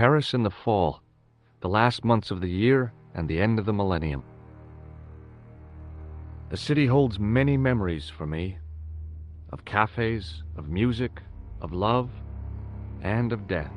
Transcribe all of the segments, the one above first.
Paris in the fall, the last months of the year and the end of the millennium. The city holds many memories for me, of cafes, of music, of love, and of death.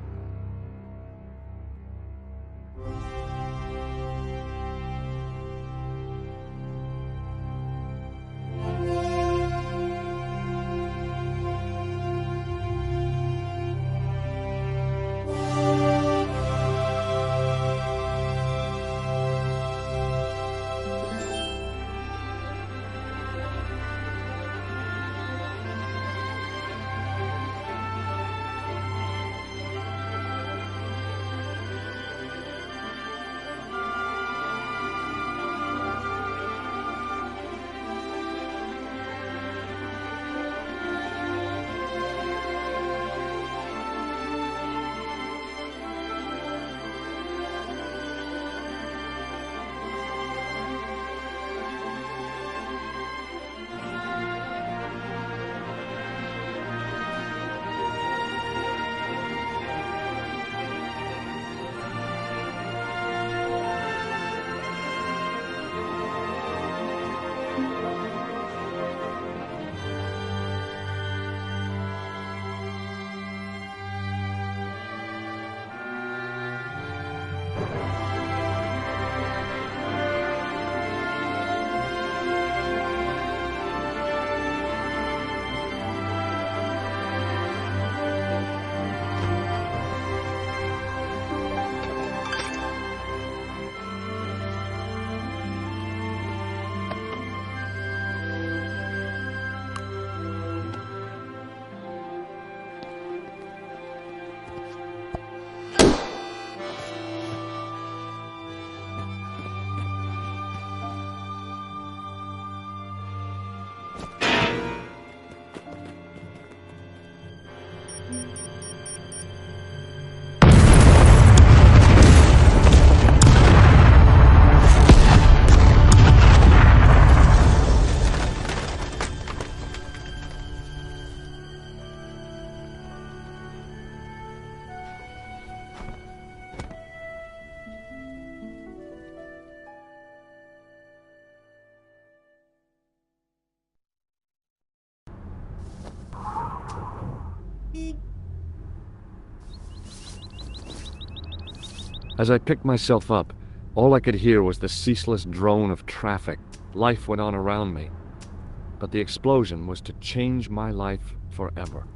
As I picked myself up, all I could hear was the ceaseless drone of traffic. Life went on around me, but the explosion was to change my life forever.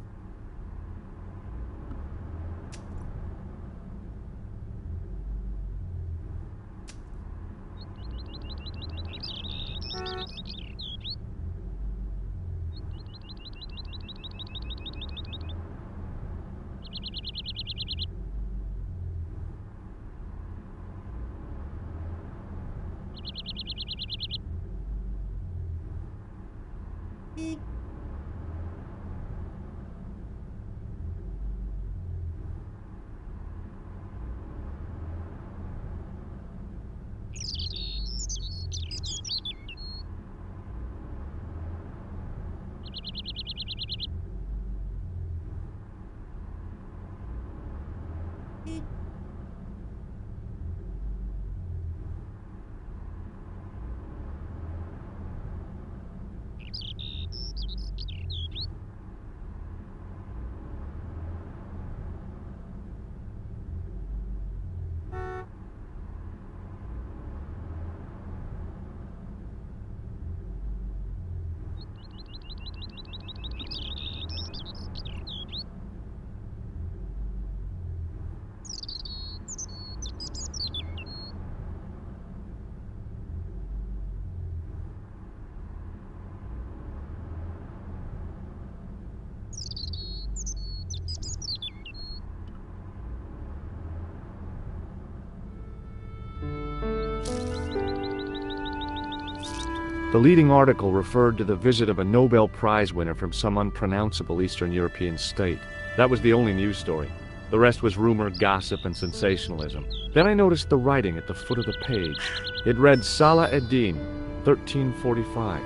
The leading article referred to the visit of a Nobel Prize winner from some unpronounceable Eastern European state. That was the only news story. The rest was rumor, gossip, and sensationalism. Then I noticed the writing at the foot of the page. It read Salah ad-Din, 1345.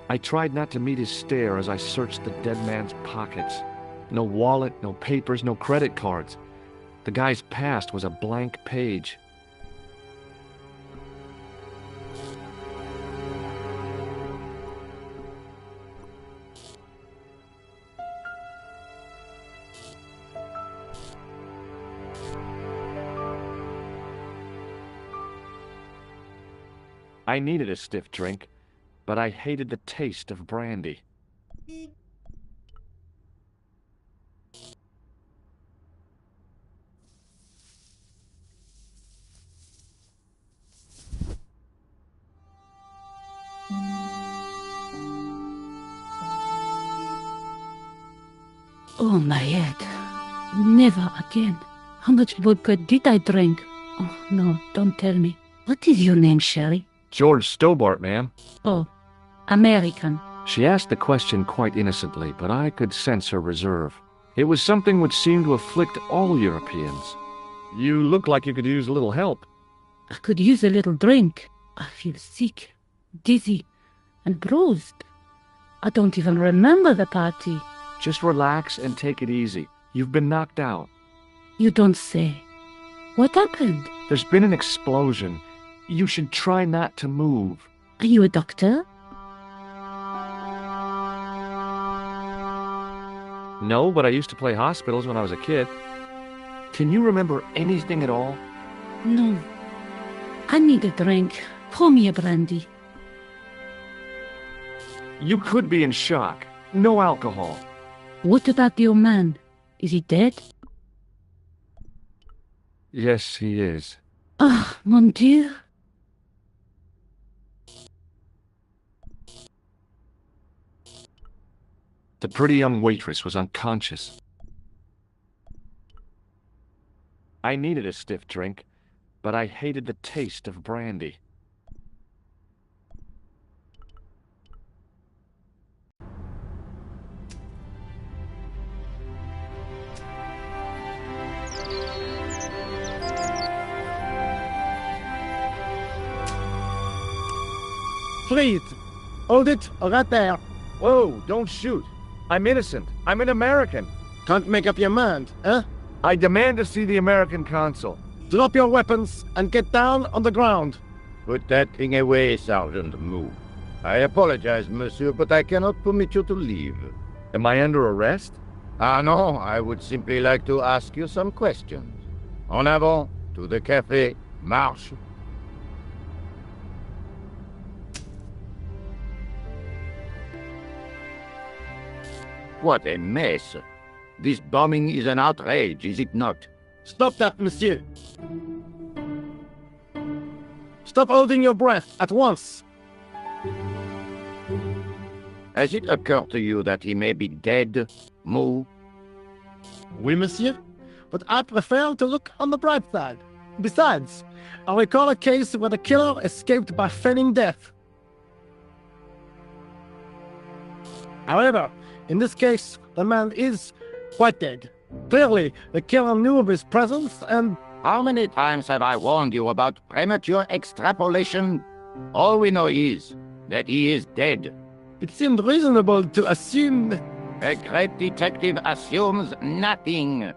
I tried not to meet his stare as I searched the dead man's pockets. No wallet, no papers, no credit cards. The guy's past was a blank page. I needed a stiff drink, but I hated the taste of brandy. Oh, my head. Never again. How much vodka did I drink? Oh, no, don't tell me. What is your name, Sherry? George Stobart, ma'am. Oh, American. She asked the question quite innocently, but I could sense her reserve. It was something which seemed to afflict all Europeans. You look like you could use a little help. I could use a little drink. I feel sick, dizzy, and bruised. I don't even remember the party. Just relax and take it easy. You've been knocked out. You don't say. What happened? There's been an explosion. You should try not to move. Are you a doctor? No, but I used to play hospitals when I was a kid. Can you remember anything at all? No. I need a drink. Pour me a brandy. You could be in shock. No alcohol. What about your man? Is he dead? Yes, he is. Ah, mon Dieu. The pretty young waitress was unconscious. I needed a stiff drink, but I hated the taste of brandy. Freeze! Hold it right there. Whoa, don't shoot. I'm innocent. I'm an American. Can't make up your mind, eh? I demand to see the American consul. Drop your weapons and get down on the ground. Put that thing away, Sergeant Moo. I apologize, monsieur, but I cannot permit you to leave. Am I under arrest? Ah, no, I would simply like to ask you some questions. En avant, to the café, marche. What a mess. This bombing is an outrage, is it not? Stop that, monsieur. Stop holding your breath at once. Has it occurred to you that he may be dead, Moo? Oui, monsieur. But I prefer to look on the bright side. Besides, I recall a case where the killer escaped by feigning death. However, in this case, the man is quite dead. Clearly, the killer knew of his presence and... How many times have I warned you about premature extrapolation? All we know is that he is dead. It seemed reasonable to assume... A great detective assumes nothing.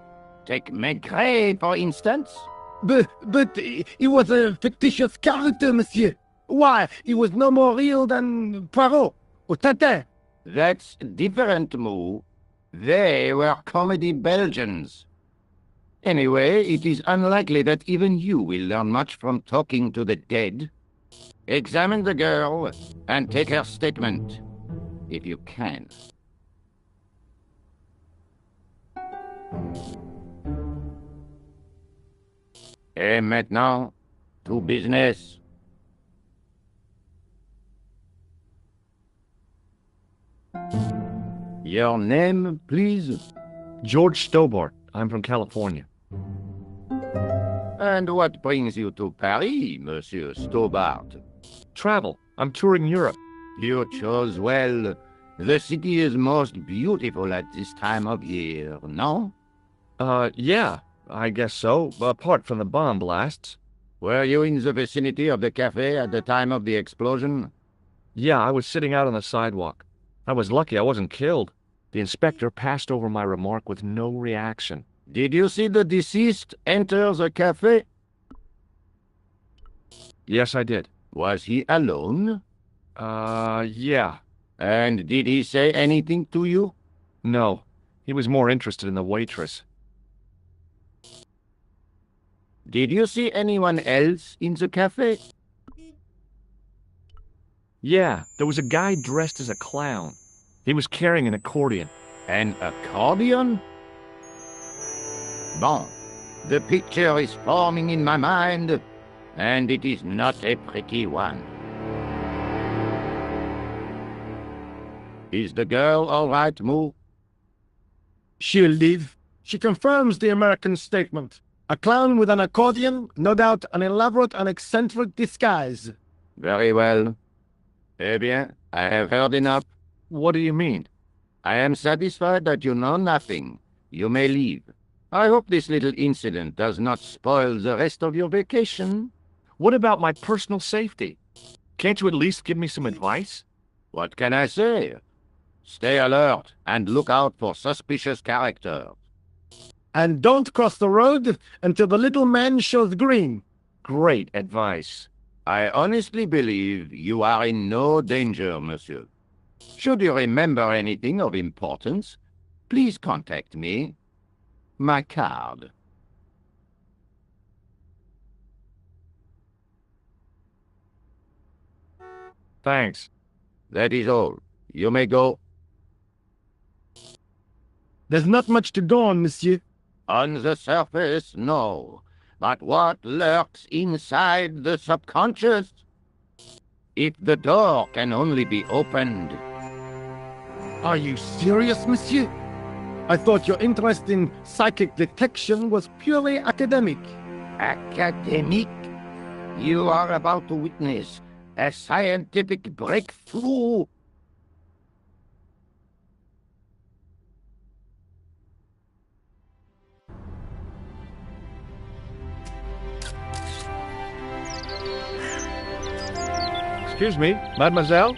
Take Maigret, for instance. But he was a fictitious character, monsieur. Why, he was no more real than Poirot or Tintin. That's different, Moo. They were comedy Belgians. Anyway, it is unlikely that even you will learn much from talking to the dead. Examine the girl and take her statement, if you can. Et maintenant, to business. Your name, please? George Stobart. I'm from California. And what brings you to Paris, Monsieur Stobart? Travel. I'm touring Europe. You chose well. The city is most beautiful at this time of year, no? Yeah, I guess so, apart from the bomb blasts. Were you in the vicinity of the cafe at the time of the explosion? Yeah, I was sitting out on the sidewalk. I was lucky I wasn't killed. The inspector passed over my remark with no reaction. Did you see the deceased enter the cafe? Yes, I did. Was he alone? Yeah. And did he say anything to you? No. He was more interested in the waitress. Did you see anyone else in the cafe? Yeah, there was a guy dressed as a clown. He was carrying an accordion. An accordion? Bon, the picture is forming in my mind, and it is not a pretty one. Is the girl all right, Moo? She'll live. She confirms the American statement. A clown with an accordion, no doubt an elaborate and eccentric disguise. Very well. Eh bien, I have heard enough. What do you mean? I am satisfied that you know nothing. You may leave. I hope this little incident does not spoil the rest of your vacation. What about my personal safety? Can't you at least give me some advice? What can I say? Stay alert and look out for suspicious characters. And don't cross the road until the little man shows green. Great advice. I honestly believe you are in no danger, monsieur. Should you remember anything of importance, please contact me. My card. Thanks. That is all. You may go. There's not much to go on, monsieur. On the surface, no. But what lurks inside the subconscious? If the door can only be opened. Are you serious, monsieur? I thought your interest in psychic detection was purely academic. Academic? You are about to witness a scientific breakthrough. Excuse me, mademoiselle?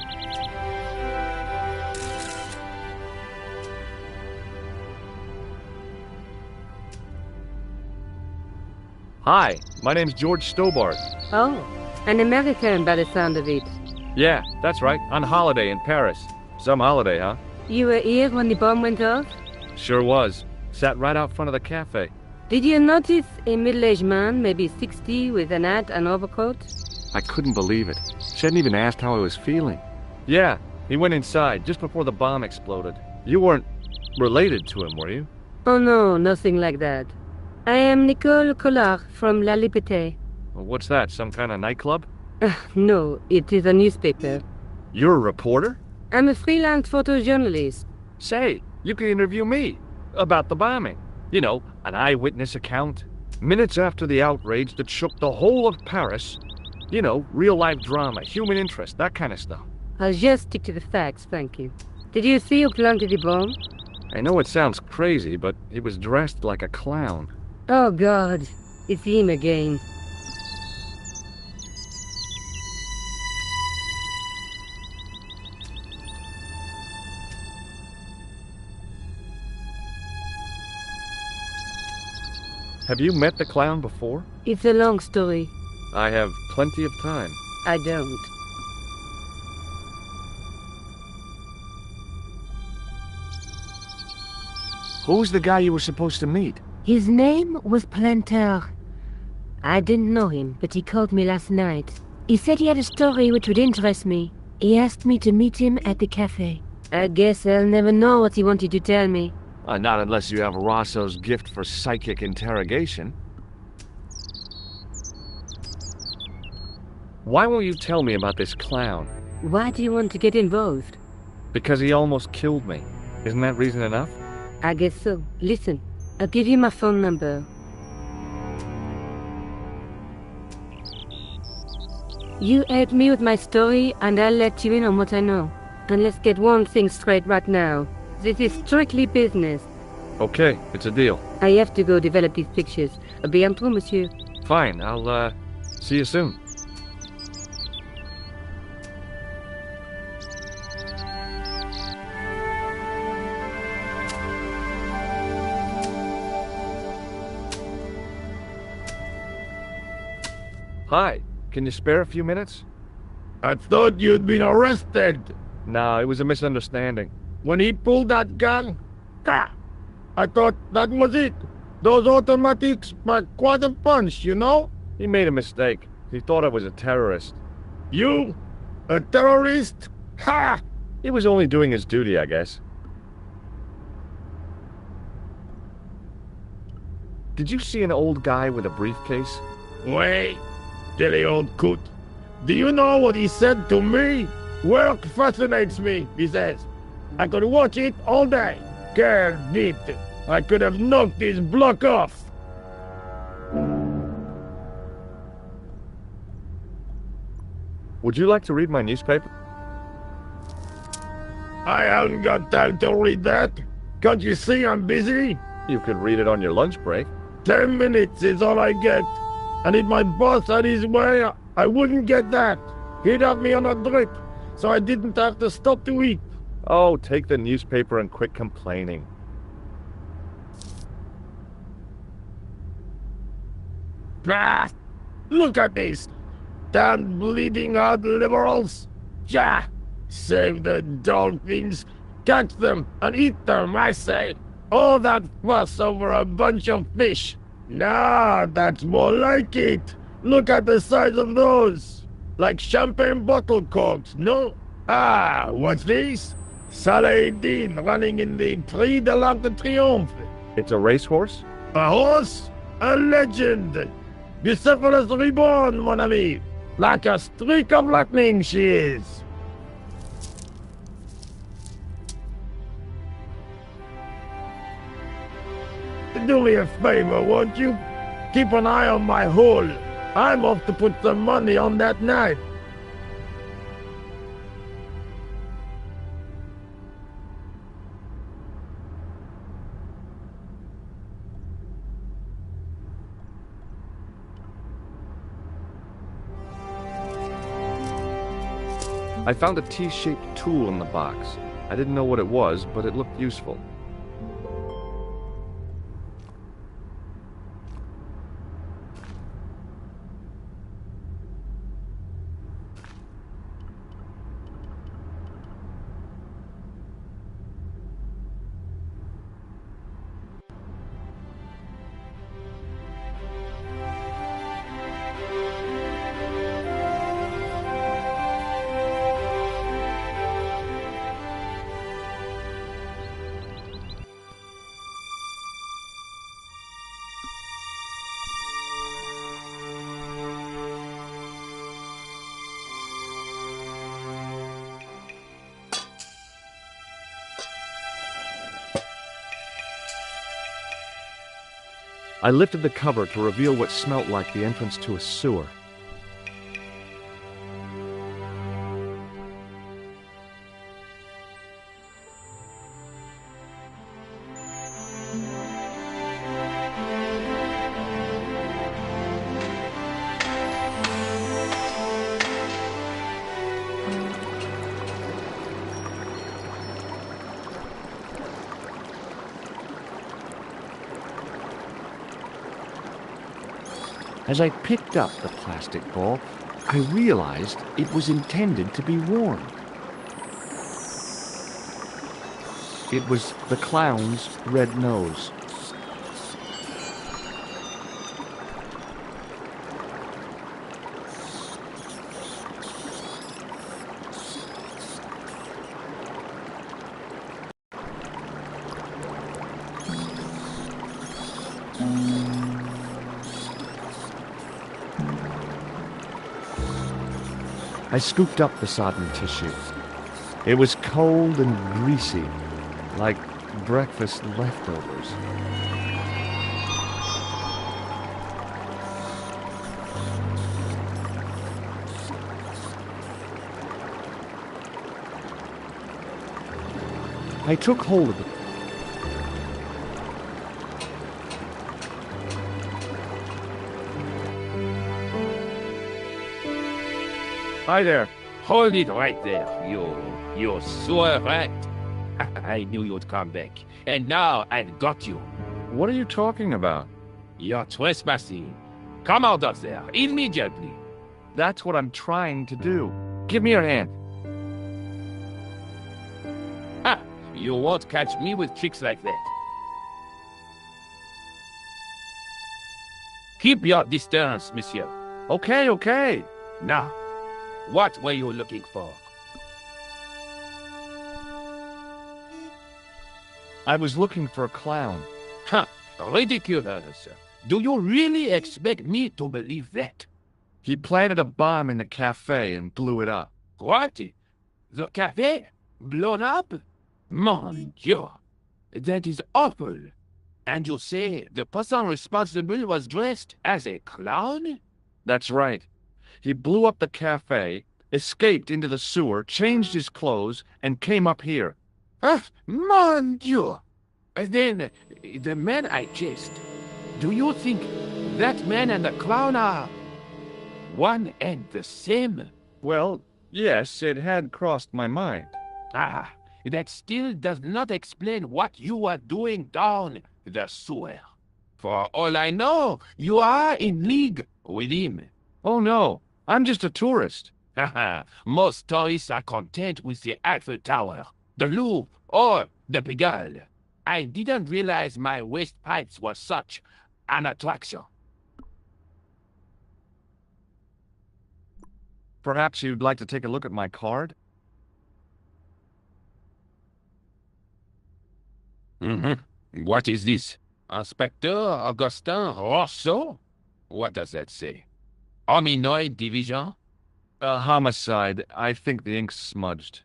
Hi, my name's George Stobart. Oh, an American by the sound of it. Yeah, that's right, on holiday in Paris. Some holiday, huh? You were here when the bomb went off? Sure was. Sat right out front of the cafe. Did you notice a middle-aged man, maybe 60, with an hat and overcoat? I couldn't believe it. She hadn't even asked how I was feeling. Yeah, he went inside just before the bomb exploded. You weren't related to him, were you? Oh no, nothing like that. I am Nicole Collard from La Liberté. Well, what's that, some kind of nightclub? No, it is a newspaper. You're a reporter? I'm a freelance photojournalist. Say, you can interview me about the bombing. You know, an eyewitness account. Minutes after the outrage that shook the whole of Paris. You know, real-life drama, human interest, that kind of stuff. I'll just stick to the facts, thank you. Did you see who planted the bomb? I know it sounds crazy, but he was dressed like a clown. Oh God, it's him again. Have you met the clown before? It's a long story. I have plenty of time. I don't. Who's the guy you were supposed to meet? His name was Planter. I didn't know him, but he called me last night. He said he had a story which would interest me. He asked me to meet him at the cafe. I guess I'll never know what he wanted to tell me. Not unless you have Rosso's gift for psychic interrogation. Why won't you tell me about this clown? Why do you want to get involved? Because he almost killed me. Isn't that reason enough? I guess so. Listen, I'll give you my phone number. You help me with my story, and I'll let you in on what I know. And let's get one thing straight right now. This is strictly business. Okay, it's a deal. I have to go develop these pictures. À bientôt, monsieur. Fine, I'll, see you soon. Hi, can you spare a few minutes? I thought you'd been arrested. No, it was a misunderstanding. When he pulled that gun, I thought that was it. Those automatics pack quite a punch, you know? He made a mistake. He thought I was a terrorist. You? A terrorist? Ha! He was only doing his duty, I guess. Did you see an old guy with a briefcase? Wait, silly old coot. Do you know what he said to me? Work fascinates me, he says. I could watch it all day. Can't beat it. I could have knocked his block off. Would you like to read my newspaper? I haven't got time to read that. Can't you see I'm busy? You could read it on your lunch break. 10 minutes is all I get. And if my boss had his way, I wouldn't get that. He'd have me on a drip, so I didn't have to stop to eat. Oh, take the newspaper and quit complaining. Ah, look at this. Damn bleeding heart liberals. Yeah, save the dolphins. Catch them and eat them, I say. All that fuss over a bunch of fish. Nah, that's more like it. Look at the size of those. Like champagne bottle corks, no? Ah, what's this? Saladin running in the Prix de l'Arc de Triomphe. It's a racehorse? A horse? A legend. Bucephalus reborn, mon ami. Like a streak of lightning she is. Do me a favor, won't you? Keep an eye on my hole. I'm off to put some money on that knife. I found a T-shaped tool in the box. I didn't know what it was, but it looked useful. I lifted the cover to reveal what smelt like the entrance to a sewer. As I picked up the plastic ball, I realized it was intended to be worn. It was the clown's red nose. I scooped up the sodden tissue. It was cold and greasy, like breakfast leftovers. I took hold of it. Hi there. Hold it right there, you sewer rat. I knew you'd come back. And now I've got you. What are you talking about? You're trespassing. Come out of there, immediately. That's what I'm trying to do. Give me your hand. Ha! You won't catch me with tricks like that. Keep your distance, monsieur. Okay, okay. Now, what were you looking for? I was looking for a clown. Ha! Ridiculous. Do you really expect me to believe that? He planted a bomb in the cafe and blew it up. What? The cafe? Blown up? Mon Dieu! That is awful. And you say the person responsible was dressed as a clown? That's right. He blew up the cafe, escaped into the sewer, changed his clothes, and came up here. Ah, mon Dieu! Then, the man I chased, do you think that man and the clown are one and the same? Well, yes, it had crossed my mind. Ah, that still does not explain what you are doing down the sewer. For all I know, you are in league with him. Oh no, I'm just a tourist. Haha, most tourists are content with the Eiffel Tower, the Louvre, or the Pigalle. I didn't realize my waste pipes were such an attraction. Perhaps you'd like to take a look at my card? What is this? Inspector Augustin Rousseau? What does that say? Hominoid Division? Homicide. I think the ink's smudged.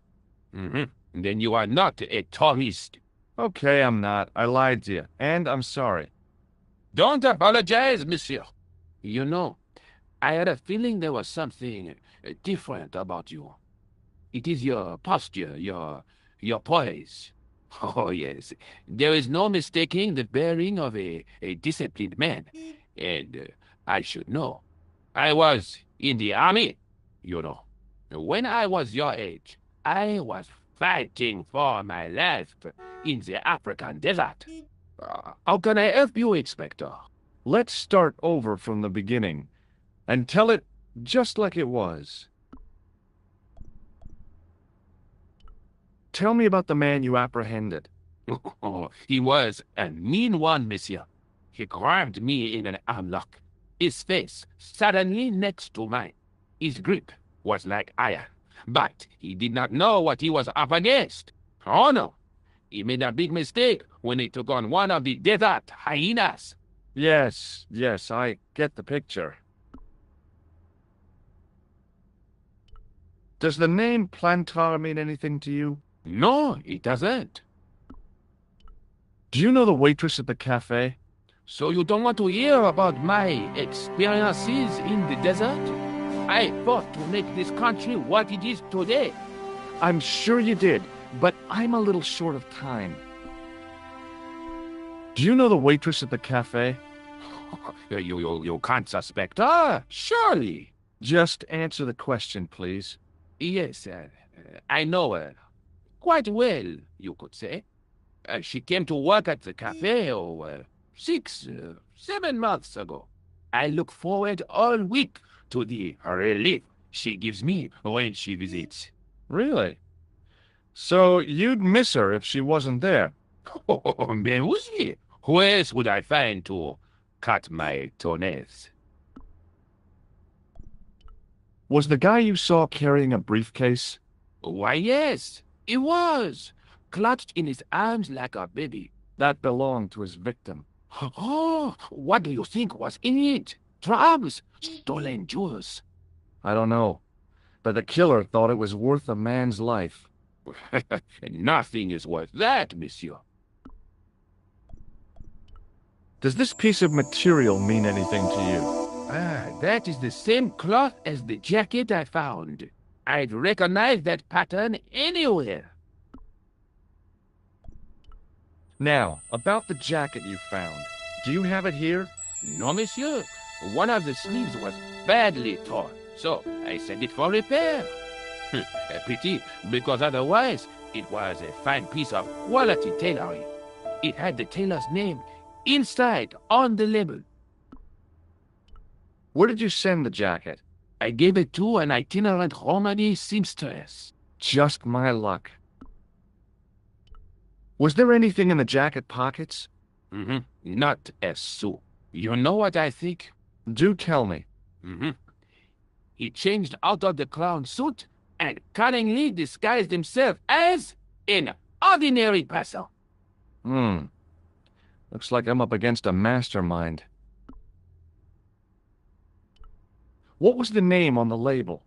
Then you are not a tourist. Okay, I'm not. I lied to you, and I'm sorry. Don't apologize, monsieur. You know, I had a feeling there was something different about you. It is your posture, your poise. Oh, yes. There is no mistaking the bearing of a disciplined man. And I should know. I was in the army, you know. When I was your age, I was fighting for my life in the African desert. How can I help you, Inspector? Let's start over from the beginning and tell it just like it was. Tell me about the man you apprehended. He was a mean one, monsieur. He grabbed me in an armlock. His face suddenly next to mine. His grip was like iron, but he did not know what he was up against. Oh no, he made a big mistake when he took on one of the desert hyenas. Yes, I get the picture. Does the name Plantar mean anything to you? No, it doesn't. Do you know the waitress at the cafe? So you don't want to hear about my experiences in the desert? I fought to make this country what it is today. I'm sure you did, but I'm a little short of time. Do you know the waitress at the cafe? You can't suspect her, surely. Just answer the question, please. Yes, I know her. Quite well, you could say. She came to work at the cafe 6, 7 months ago. I look forward all week to the relief she gives me when she visits. Really? So you'd miss her if she wasn't there? Oh, mais oui. Who else would I find to cut my toenails? Was the guy you saw carrying a briefcase? Why, yes, he was. Clutched in his arms like a baby. That belonged to his victim. Oh, what do you think was in it? Drugs? Stolen jewels? I don't know, but the killer thought it was worth a man's life. Nothing is worth that, monsieur. Does this piece of material mean anything to you? That is the same cloth as the jacket I found. I'd recognize that pattern anywhere. Now, about the jacket you found. Do you have it here? No, monsieur. One of the sleeves was badly torn, so I sent it for repair. A pity, because otherwise it was a fine piece of quality tailoring. It had the tailor's name inside on the label. Where did you send the jacket? I gave it to an itinerant Romany seamstress. Just my luck. Was there anything in the jacket pockets? Not a sou. You know what I think? Do tell me. He changed out of the clown suit and cunningly disguised himself as an ordinary person. Looks like I'm up against a mastermind. What was the name on the label?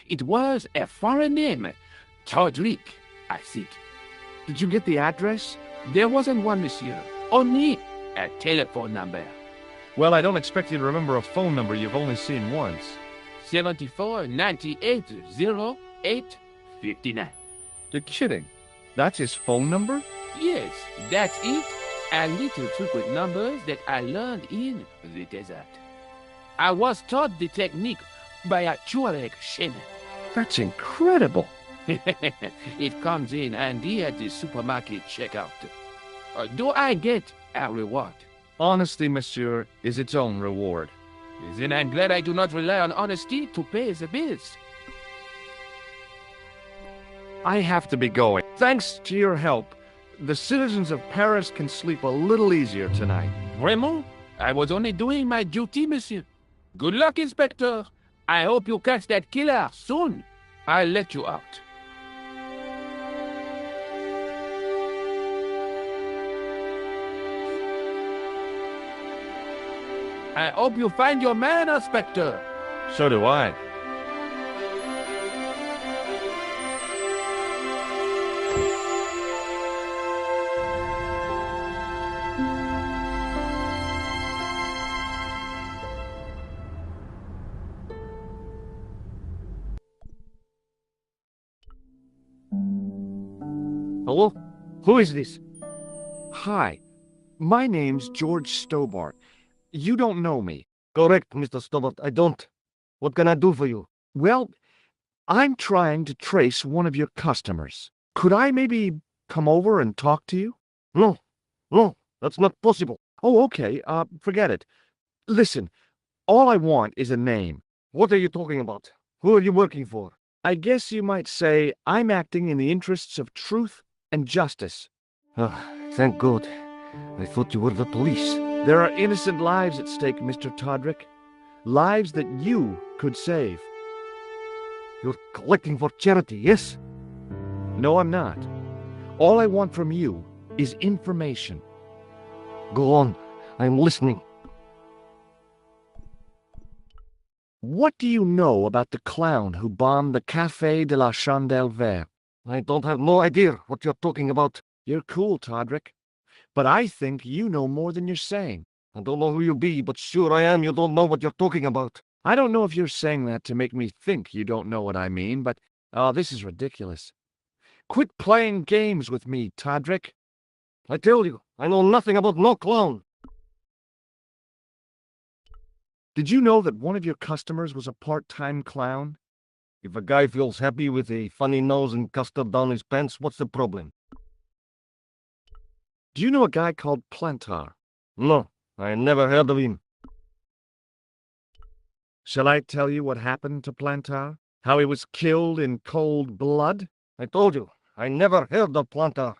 It was a foreign name. Todrick, I think. Did you get the address? There wasn't one, monsieur. Only a telephone number. Well, I don't expect you to remember a phone number you've only seen once. 74 98 08 59. You're kidding. That's his phone number? Yes, that's it. A little trick with numbers that I learned in the desert. I was taught the technique by a Tuareg shaman. That's incredible. It comes in handy at the supermarket checkout. Do I get a reward? Honesty, monsieur, is its own reward. Then I'm glad I do not rely on honesty to pay the bills. I have to be going. Thanks to your help, the citizens of Paris can sleep a little easier tonight. Vraiment? I was only doing my duty, monsieur. Good luck, Inspector. I hope you catch that killer soon. I'll let you out. I hope you find your man, Inspector. So do I. Hello? Who is this? Hi, my name's George Stobart. You don't know me. Correct, Mr. Stobart. I don't. What can I do for you? Well, I'm trying to trace one of your customers. Could I maybe come over and talk to you? No, that's not possible. Oh, okay. Forget it. Listen, all I want is a name. What are you talking about? Who are you working for? I guess you might say I'm acting in the interests of truth and justice. Thank God. I thought you were the police. There are innocent lives at stake, Mr. Todrick. Lives that you could save. You're collecting for charity, yes? No, I'm not. All I want from you is information. Go on. I'm listening. What do you know about the clown who bombed the Café de la Chandelle Verte? I don't have no idea what you're talking about. You're cool, Todrick. But I think you know more than you're saying. I don't know who you be, but sure I am you don't know what you're talking about. I don't know if you're saying that to make me think you don't know what I mean, but, this is ridiculous. Quit playing games with me, Todrick. I tell you, I know nothing about no clown. Did you know that one of your customers was a part-time clown? If a guy feels happy with a funny nose and custard down his pants, what's the problem? Do you know a guy called Plantar? No, I never heard of him. Shall I tell you what happened to Plantar? How he was killed in cold blood? I told you, I never heard of Plantar.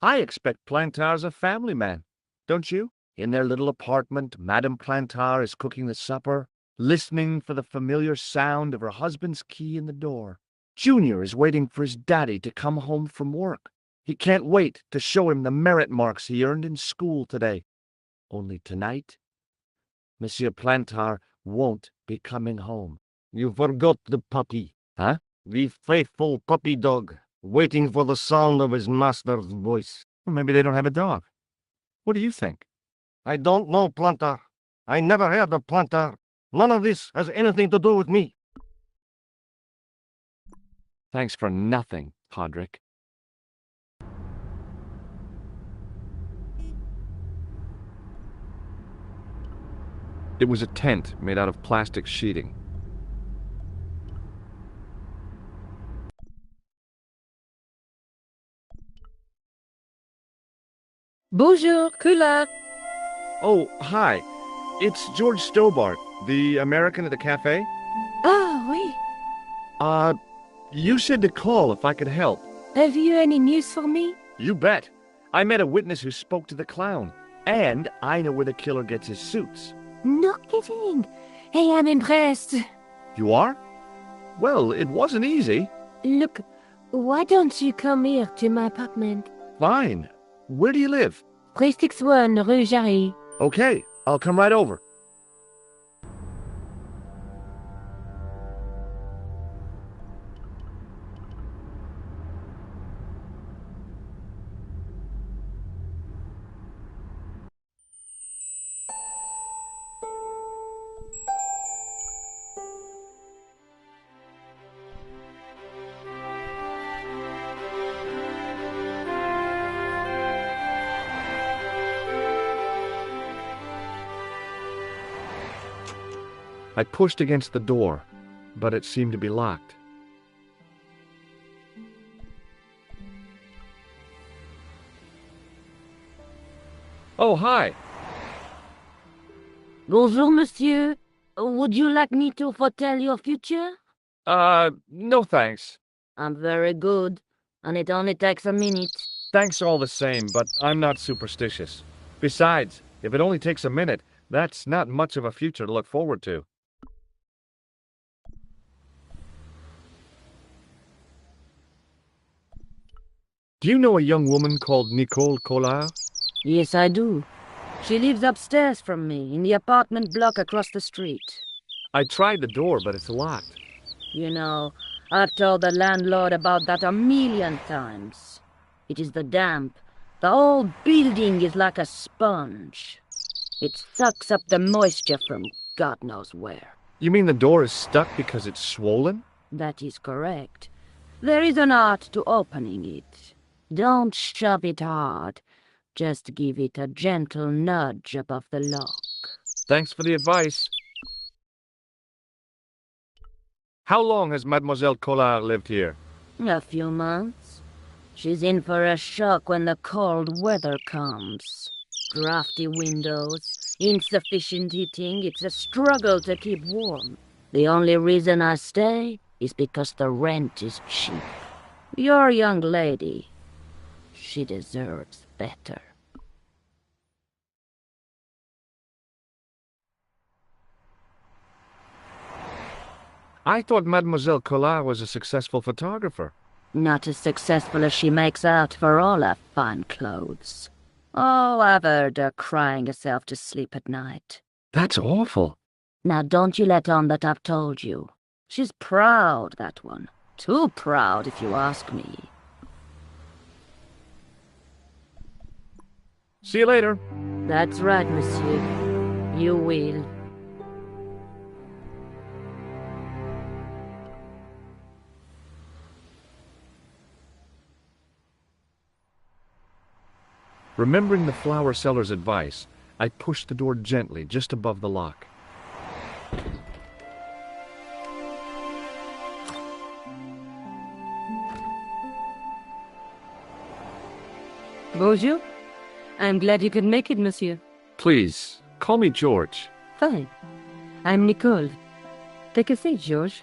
I expect Plantar's a family man, don't you? In their little apartment, Madame Plantar is cooking the supper, listening for the familiar sound of her husband's key in the door. Junior is waiting for his daddy to come home from work. He can't wait to show him the merit marks he earned in school today. Only tonight, Monsieur Plantar won't be coming home. You forgot the puppy. Huh? The faithful puppy dog, waiting for the sound of his master's voice. Well, maybe they don't have a dog. What do you think? I don't know Plantar. I never heard of Plantar. None of this has anything to do with me. Thanks for nothing, Todrick. It was a tent made out of plastic sheeting. Bonjour, que là? Oh, hi. It's George Stobart, the American at the cafe. Oh, oui. You said to call if I could help. Have you any news for me? You bet. I met a witness who spoke to the clown. And I know where the killer gets his suits. No kidding. Hey, I'm impressed. You are? Well, it wasn't easy. Look, why don't you come here to my apartment? Fine. Where do you live? 361 Rue Jarry. Okay, I'll come right over. I pushed against the door, but it seemed to be locked. Oh, hi. Bonjour, monsieur. Would you like me to foretell your future? No thanks. I'm very good, and it only takes a minute. Thanks all the same, but I'm not superstitious. Besides, if it only takes a minute, that's not much of a future to look forward to. Do you know a young woman called Nicole Collard? Yes, I do. She lives upstairs from me, in the apartment block across the street. I tried the door, but it's locked. You know, I've told the landlord about that a million times. It is the damp. The whole building is like a sponge. It sucks up the moisture from God knows where. You mean the door is stuck because it's swollen? That is correct. There is an art to opening it. Don't shove it hard. Just give it a gentle nudge above the lock. Thanks for the advice. How long has Mademoiselle Collard lived here? A few months. She's in for a shock when the cold weather comes. Drafty windows, insufficient heating, it's a struggle to keep warm. The only reason I stay is because the rent is cheap. Your young lady, she deserves better. I thought Mademoiselle Collard was a successful photographer. Not as successful as she makes out for all her fine clothes. Oh, I've heard her crying herself to sleep at night. That's awful. Now don't you let on that I've told you. She's proud, that one. Too proud, if you ask me. See you later. That's right, monsieur. You will. Remembering the flower seller's advice, I pushed the door gently just above the lock. Bonjour. I'm glad you could make it, monsieur. Please, call me George. Fine. I'm Nicole. Take a seat, George.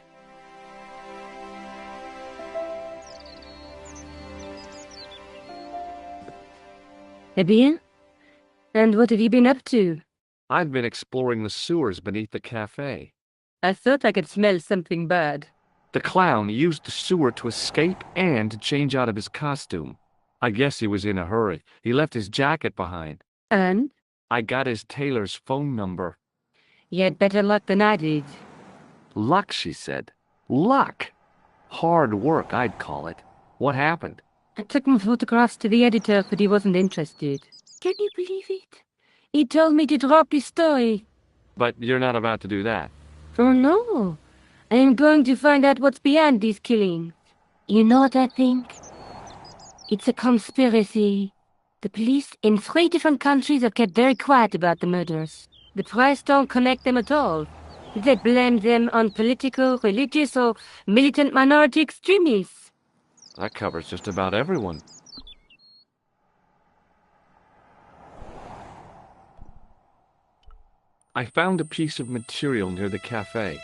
Eh bien? And what have you been up to? I've been exploring the sewers beneath the cafe. I thought I could smell something bad. The clown used the sewer to escape and to change out of his costume. I guess he was in a hurry. He left his jacket behind. And? I got his tailor's phone number. You had better luck than I did. Luck, she said. Luck! Hard work, I'd call it. What happened? I took my photographs to the editor, but he wasn't interested. Can you believe it? He told me to drop his story. But you're not about to do that. Oh, no. I am going to find out what's behind these killings. You know what I think? It's a conspiracy. The police in 3 different countries have kept very quiet about the murders. The press don't connect them at all. They blame them on political, religious, or militant minority extremists. That covers just about everyone. I found a piece of material near the cafe.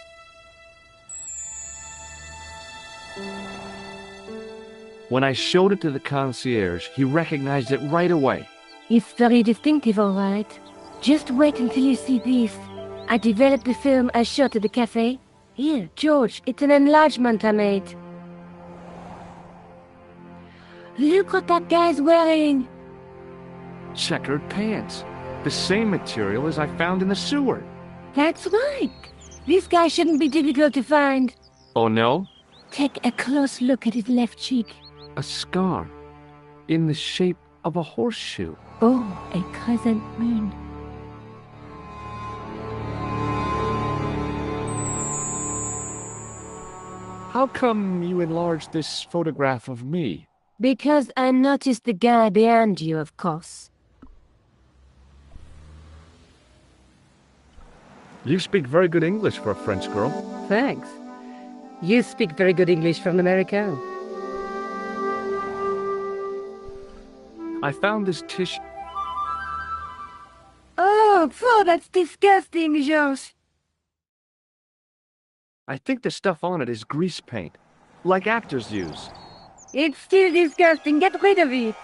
When I showed it to the concierge, he recognized it right away. It's very distinctive, all right. Just wait until you see this. I developed the film I shot at the cafe. Here, George, it's an enlargement I made. Look what that guy's wearing. Checkered pants. The same material as I found in the sewer. That's right. This guy shouldn't be difficult to find. Oh no? Take a close look at his left cheek. A scar. In the shape of a horseshoe. Oh, a crescent moon. How come you enlarged this photograph of me? Because I noticed the guy behind you, of course. You speak very good English for a French girl. Thanks. You speak very good English for an American. I found this tissue. Oh, that's disgusting, George. I think the stuff on it is grease paint, like actors use. It's still disgusting. Get rid of it.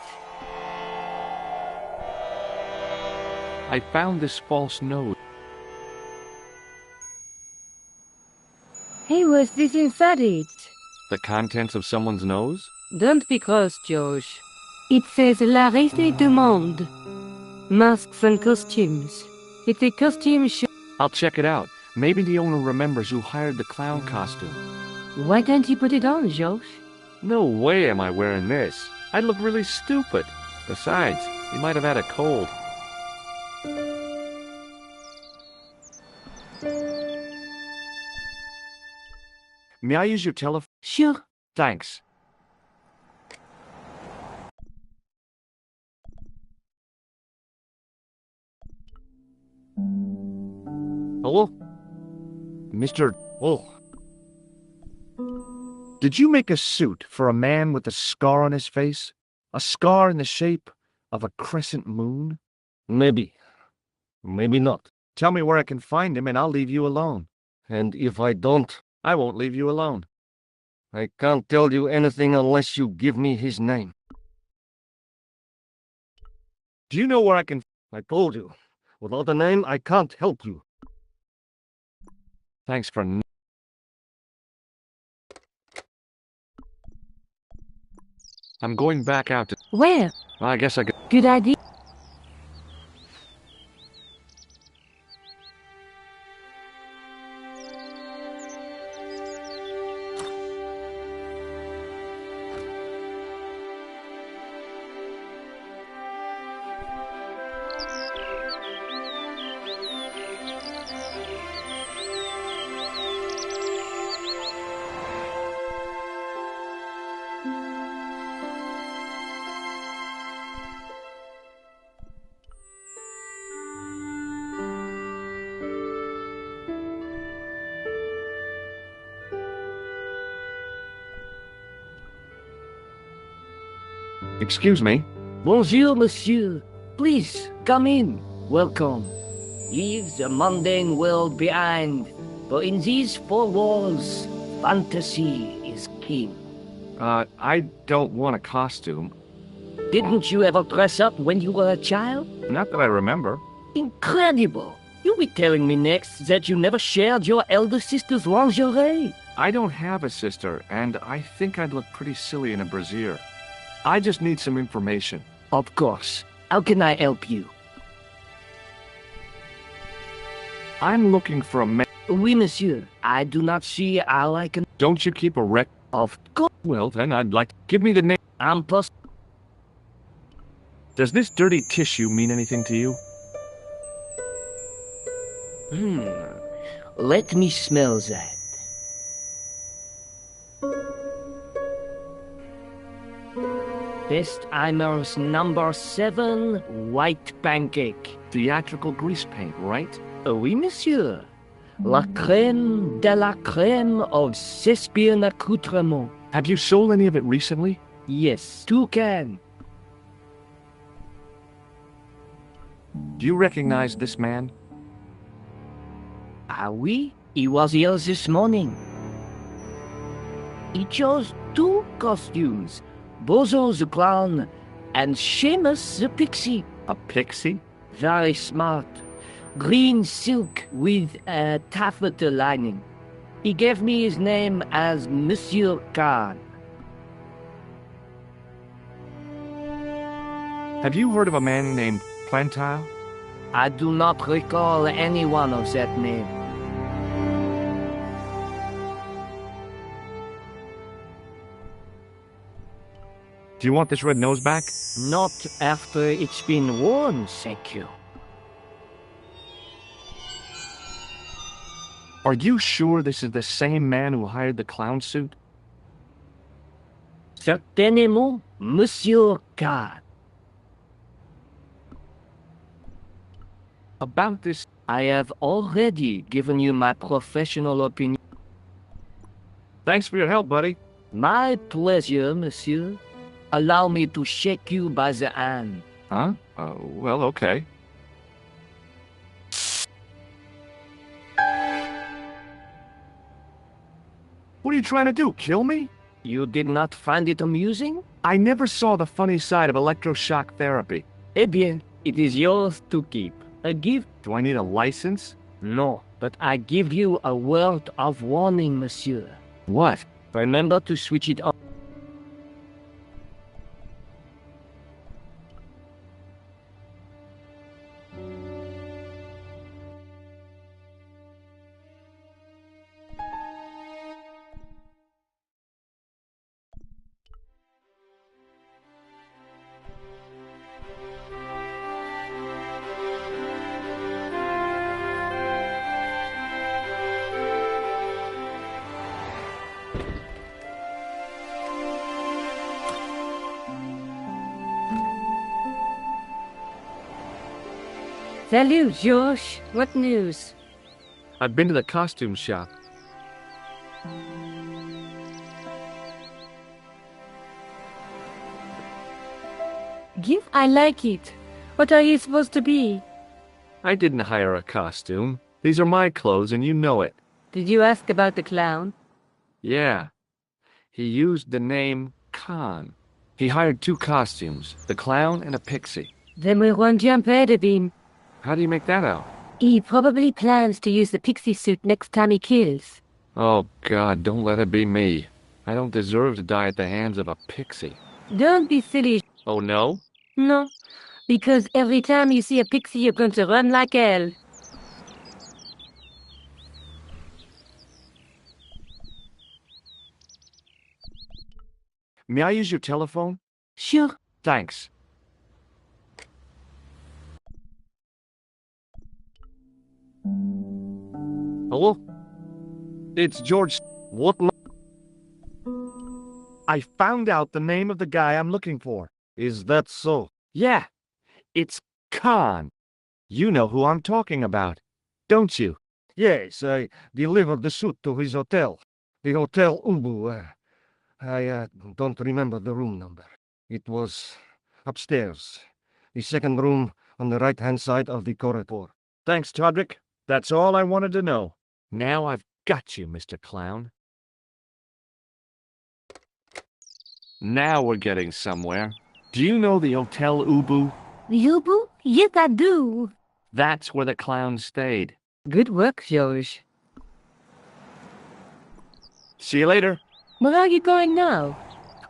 I found this false nose. Hey, what's this inside it? The contents of someone's nose? Don't be cross, George. It says La Reste du Monde. Masks and costumes. It's a costume show. I'll check it out. Maybe the owner remembers who hired the clown costume. Why don't you put it on, George? No way am I wearing this. I'd look really stupid. Besides, he might have had a cold. May I use your telephone? Sure. Thanks. Hello? Mr. Oh. Did you make a suit for a man with a scar on his face? A scar in the shape of a crescent moon? Maybe. Maybe not. Tell me where I can find him and I'll leave you alone. And if I don't, I won't leave you alone. I can't tell you anything unless you give me his name. Do you know where I can... I told you. Without a name, I can't help you. Thanks for... I'm going back out to... Where? I guess I could... Good idea. Excuse me. Bonjour, monsieur. Please, come in. Welcome. Leave the mundane world behind. But in these four walls, fantasy is king. I don't want a costume. Didn't you ever dress up when you were a child? Not that I remember. Incredible. You'll be telling me next that you never shared your elder sister's lingerie. I don't have a sister, and I think I'd look pretty silly in a brassiere. I just need some information. Of course. How can I help you? I'm looking for a man. Oui, monsieur. I do not see how I can... Don't you keep a rec... Of course. Well, then I'd like... Give me the name. I'm pos... Does this dirty tissue mean anything to you? Let me smell that. Bestheimer's number 7 white pancake. Theatrical grease paint, right? Oui, monsieur. La crème de la crème of Shakespeare accoutrement. Have you sold any of it recently? Yes, 2 cans. Do you recognize this man? Ah oui, he was here this morning. He chose 2 costumes, Bozo the Clown and Seamus the Pixie. A pixie? Very smart. Green silk with a taffeta lining. He gave me his name as Monsieur Khan. Have you heard of a man named Plantile? I do not recall anyone of that name. Do you want this red nose back? Not after it's been worn, thank you. Are you sure this is the same man who hired the clown suit? Certainement, Monsieur Khan. About this, I have already given you my professional opinion. thanks for your help, buddy. My pleasure, monsieur. Allow me to shake you by the hand. Huh? Well, okay. What are you trying to do, kill me? You did not find it amusing? I never saw the funny side of electroshock therapy. Eh bien, it is yours to keep. A gift? Do I need a license? No, but I give you a word of warning, monsieur. What? Remember to switch it on. Salut, Josh. What news? I've been to the costume shop. Give? I like it. What are you supposed to be? I didn't hire a costume. These are my clothes and you know it. Did you ask about the clown? Yeah. He used the name Khan. He hired 2 costumes, the clown and a pixie. Then we won't jump ahead of him. How do you make that out? He probably plans to use the pixie suit next time he kills. Oh, God, don't let it be me. I don't deserve to die at the hands of a pixie. Don't be silly. Oh, no? No, because every time you see a pixie, you're going to run like hell. May I use your telephone? Sure. Thanks. Hello? It's George. What? I found out the name of the guy I'm looking for. Is that so? Yeah. It's Khan. You know who I'm talking about, don't you? Yes, I delivered the suit to his hotel. The Hotel Ubu. I don't remember the room number. It was upstairs. The second room on the right-hand side of the corridor. Thanks, Todrick. That's all I wanted to know. Now I've got you, Mr. Clown. Now we're getting somewhere. Do you know the Hotel Ubu? The Ubu? Yes, I do. That's where the clown stayed. Good work, George. See you later. Where are you going now?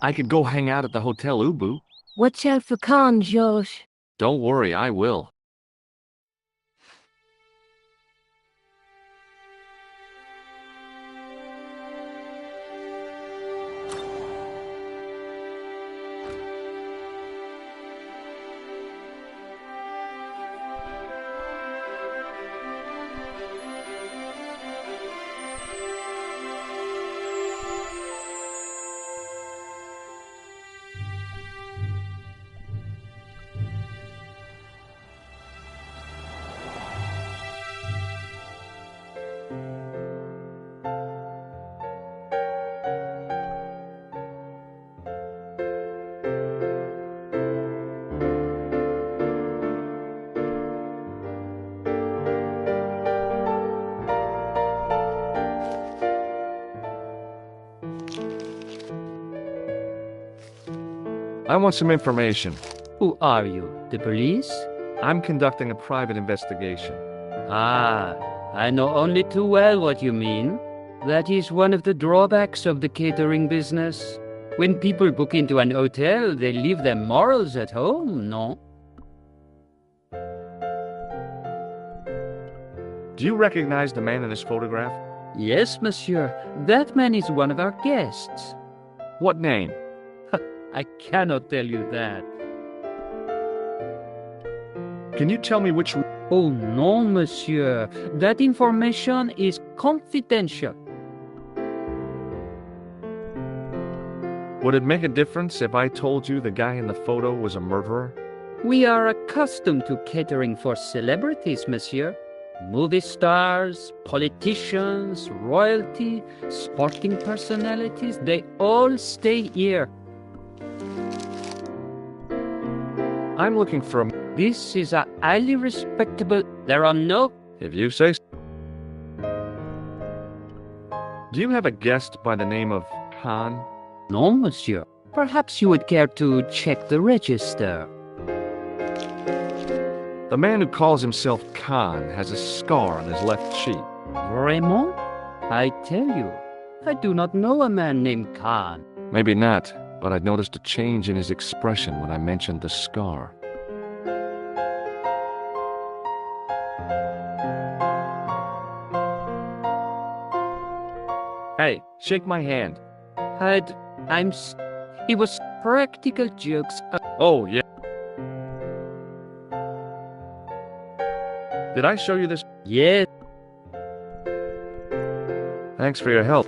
I could go hang out at the Hotel Ubu. Watch out for Khan, Josh. Don't worry, I will. I want some information. Who are you? The police? I'm conducting a private investigation. Ah, I know only too well what you mean. That is one of the drawbacks of the catering business. When people book into an hotel, they leave their morals at home, no? Do you recognize the man in this photograph? Yes, monsieur. That man is one of our guests. What name? I cannot tell you that. Can you tell me which... Oh, no, monsieur. That information is confidential. Would it make a difference if I told you the guy in the photo was a murderer? We are accustomed to catering for celebrities, monsieur. Movie stars, politicians, royalty, sporting personalities, they all stay here. I'm looking for a... This is a highly respectable... There are no... If you say so. Do you have a guest by the name of Khan? No, monsieur. Perhaps you would care to check the register. The man who calls himself Khan has a scar on his left cheek. Vraiment? I tell you, I do not know a man named Khan. Maybe not, but I noticed a change in his expression when I mentioned the scar. Hey, shake my hand. It was practical jokes. Oh, yeah. Did I show you this? Yes. Thanks for your help.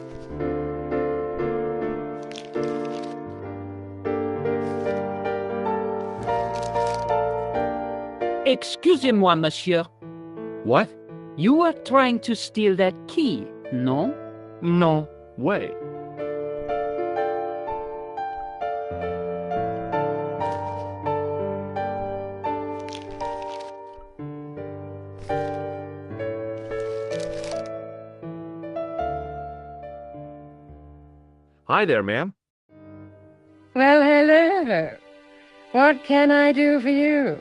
Excusez-moi, monsieur. What? You are trying to steal that key, no? No way. Hi there, ma'am. Well, hello. What can I do for you?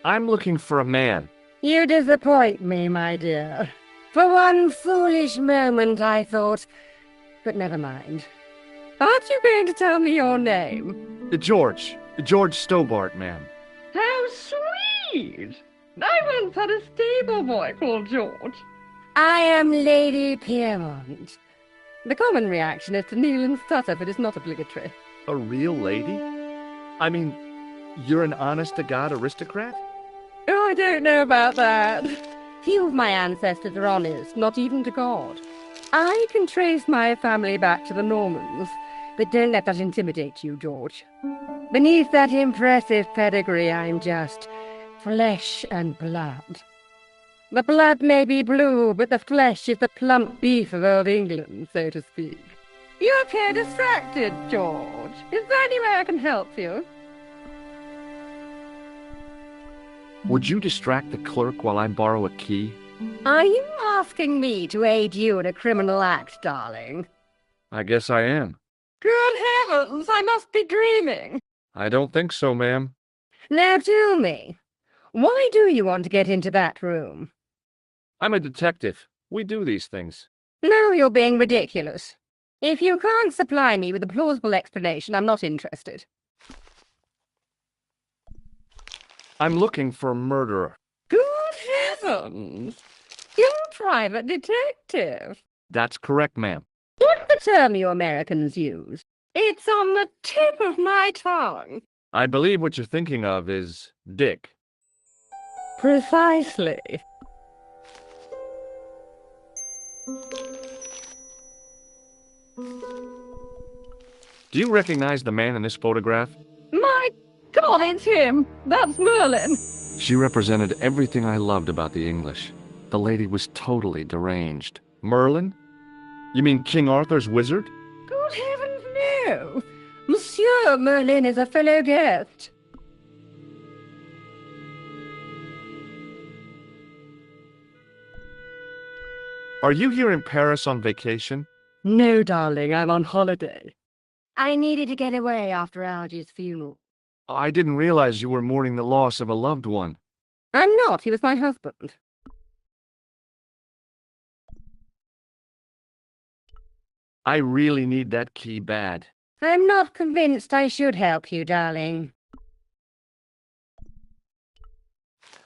I'm looking for a man. You disappoint me, my dear. For one foolish moment I thought... But never mind. Aren't you going to tell me your name? George Stobart, ma'am. How sweet! I once had a stable boy called George. I am Lady Piermont. The common reaction is to kneel and stutter, but it's not obligatory. A real lady? I mean, you're an honest-to-God aristocrat? Oh, I don't know about that. Few of my ancestors are honest, not even to God. I can trace my family back to the Normans, but don't let that intimidate you, George. Beneath that impressive pedigree, I'm just flesh and blood. The blood may be blue, but the flesh is the plump beef of old England, so to speak. You appear distracted, George. Is there any way I can help you? Would you distract the clerk while I borrow a key? Are you asking me to aid you in a criminal act, darling? I guess I am. Good heavens, I must be dreaming. I don't think so, ma'am. Now tell me, why do you want to get into that room? I'm a detective. We do these things. No, you're being ridiculous. If you can't supply me with a plausible explanation, I'm not interested. I'm looking for a murderer. Good heavens! You're a private detective. That's correct, ma'am. What's the term you Americans use? It's on the tip of my tongue. I believe what you're thinking of is Dick. Precisely. Do you recognize the man in this photograph? My God, it's him! That's Merlin! She represented everything I loved about the English. The lady was totally deranged. Merlin? You mean King Arthur's wizard? Good heavens, no! Monsieur Merlin is a fellow guest. Are you here in Paris on vacation? No, darling, I'm on holiday. I needed to get away after Algy's funeral. I didn't realize you were mourning the loss of a loved one. I'm not. He was my husband. I really need that key bad. I'm not convinced I should help you, darling.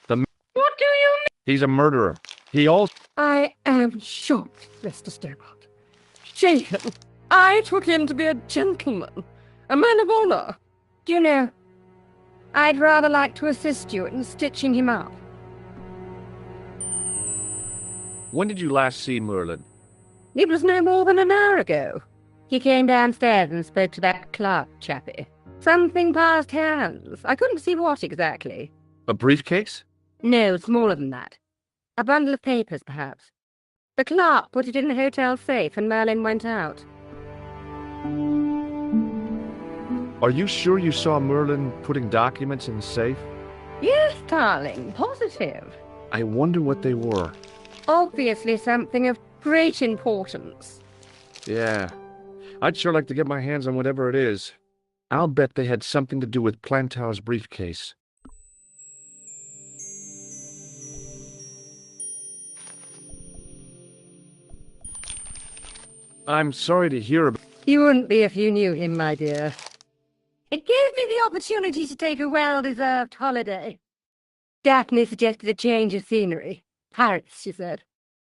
What do you mean? He's a murderer. I am shocked, Mr. Stobart. Shaken. I took him to be a gentleman, a man of honor. Do you know, I'd rather like to assist you in stitching him up. When did you last see Merlin? It was no more than an hour ago. He came downstairs and spoke to that Clark chappie. Something passed hands. I couldn't see what exactly. A briefcase? No, smaller than that. A bundle of papers, perhaps. The clerk put it in the hotel safe and Merlin went out. Are you sure you saw Merlin putting documents in the safe? Yes, darling, positive. I wonder what they were. Obviously something of great importance. Yeah. I'd sure like to get my hands on whatever it is. I'll bet they had something to do with Plantow's briefcase. I'm sorry to hear about... You wouldn't be if you knew him, my dear. It gave me the opportunity to take a well-deserved holiday. Daphne suggested a change of scenery. Paris, she said.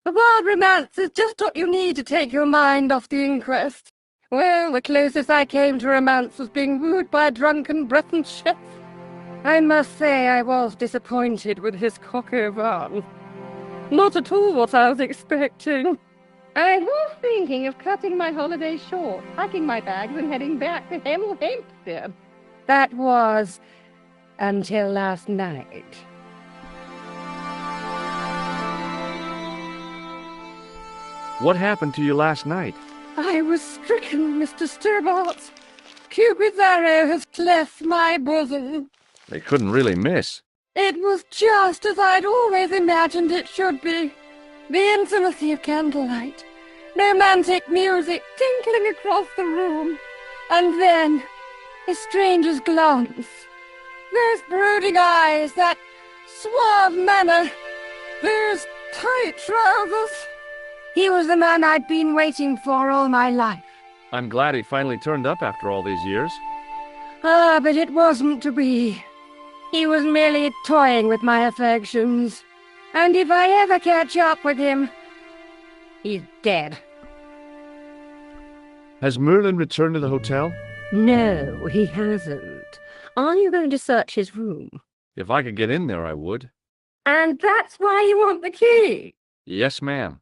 A wild romance is just what you need to take your mind off the inquest. Well, the closest I came to romance was being wooed by a drunken Breton chef. I must say I was disappointed with his coq au vin. Not at all what I was expecting. I was thinking of cutting my holiday short, packing my bags and heading back to Hemel Hempstead. That was until last night. What happened to you last night? I was stricken, Mr. Stobart. Cupid's arrow has cleft my bosom. They couldn't really miss. It was just as I'd always imagined it should be. The intimacy of candlelight, romantic music tinkling across the room, and then a stranger's glance. Those brooding eyes, that suave manner, those tight trousers. He was the man I'd been waiting for all my life. I'm glad he finally turned up after all these years. Ah, but it wasn't to be. He was merely toying with my affections. And if I ever catch up with him, he's dead. Has Merlin returned to the hotel? No, he hasn't. Are you going to search his room? If I could get in there, I would. And that's why you want the key? Yes, ma'am.